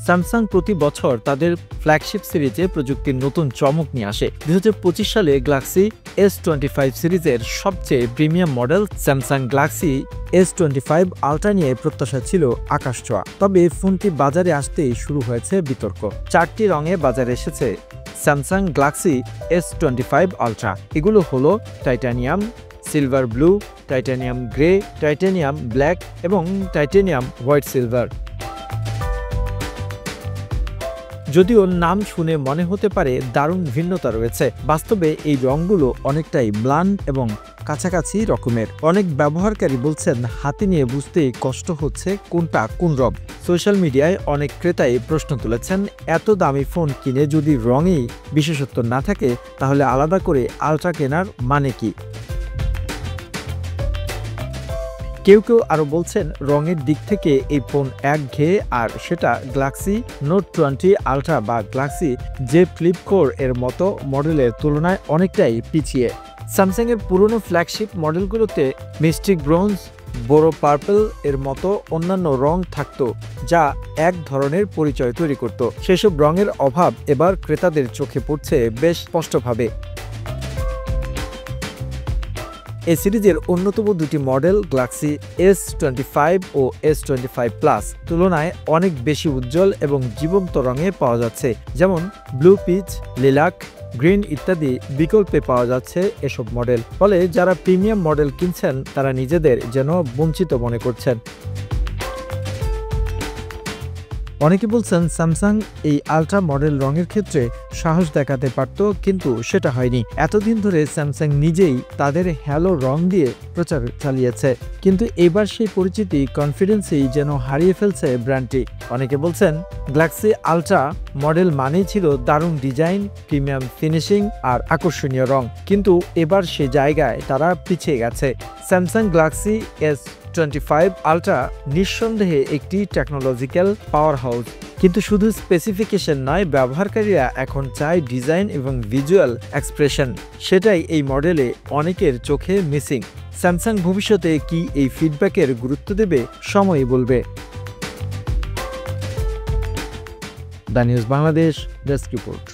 Samsung প্রতি বছর তাদের ফ্ল্যাগশিপ সিরিজে প্রযুক্তির নতুন চমক নিয়ে আসে। 2025 সালে গ্যালাক্সি S25 সিরিজের সবচেয়ে premium model Samsung Galaxy S25 ultra নিয়ে প্রত্যাশা ছিল আকাশ ছোঁয়া। তবে ফোনটি বাজারে আসতেই শুরু হয়েছে বিতর্ক। 4টি রঙে বাজারে এসেছে স্যামসাং গ্যালাক্সি S25 আলট্রা। এগুলো হলো titanium, silver blue, titanium grey, titanium black এবং টাইটানিয়াম হোয়াইট সিলভার। যদিও নাম শুনে মনে হতে পারে দারুণ ভিন্নতা রয়েছে, বাস্তবে এই রঙগুলো অনেকটাই ব্লান্ড এবং কাছাকাছি রকমের। অনেক ব্যবহারকারী বলছেন হাতে নিয়ে বুঝতে কষ্ট হচ্ছে কোনটা কোন রং। সোশ্যাল মিডিয়ায় অনেক ক্রেতাই প্রশ্ন তুলেছেন, এত দামি ফোন কিনে যদি রঙেই বিশেষত্ব না থাকে তাহলে আলাদা করে আলট্রা কেনার মানে কি? কেউ কেউ আরও বলছেন রঙের দিক থেকে এই ফোন একঘেয়ে, আর সেটা গ্যালাক্সি নোট 20 আলট্রা বা গ্যালাক্সি জে ফ্লিপ কোর এর মতো মডেলের তুলনায় অনেকটাই পিছিয়ে। স্যামসাংয়ের পুরনো ফ্ল্যাগশিপ মডেলগুলোতে মিস্টিক ব্রোঞ্জ, বোরো পার্পল এর মতো অন্যান্য রং থাকত, যা এক ধরনের পরিচয় তৈরি করত। সেসব রঙের অভাব এবার ক্রেতাদের চোখে পড়ছে বেশ স্পষ্টভাবে। এই সিরিজের অন্যতম দুটি মডেল গ্যালাক্সি S25 ও S25 প্লাস তুলনায় অনেক বেশি উজ্জ্বল এবং জীবন্ত রঙে পাওয়া যাচ্ছে, যেমন ব্লু পিচ, লিলাক, গ্রিন ইত্যাদি বিকল্পে পাওয়া যাচ্ছে এসব মডেল। ফলে যারা প্রিমিয়াম মডেল কিনছেন তারা নিজেদের যেন বঞ্চিত মনে করছেন। অনেকে বলছেন স্যামসাং এই আলট্রা মডেল রঙের ক্ষেত্রে সাহস দেখাতে পারত, কিন্তু সেটা হয়নি। এতদিন ধরে স্যামসাং নিজেই তাদের হ্যালো রং দিয়ে প্রচার চালিয়েছে, কিন্তু এবার সেই পরিচিতি কনফিডেন্সেই যেন হারিয়ে ফেলছে ব্র্যান্ডটি। অনেকে বলছেন গ্যালাক্সি আলট্রা মডেল মানেই ছিল দারুণ ডিজাইন, প্রিমিয়াম ফিনিশিং আর আকর্ষণীয় রং, কিন্তু এবার সে জায়গায় তারা পিছিয়ে গেছে। স্যামসাং গ্যালাক্সি S25 আলট্রা নিঃসন্দেহে একটি টেকনোলজিক্যাল পাওয়ার হাউস, কিন্তু শুধু স্পেসিফিকেশন নয়, ব্যবহারকারীরা এখন চায় ডিজাইন এবং ভিজুয়াল এক্সপ্রেশন। সেটাই এই মডেলে অনেকের চোখে মিসিং। স্যামসাং ভবিষ্যতে কি এই ফিডব্যাকের গুরুত্ব দেবে, সময়ই বলবে। The news Bangladesh desk report.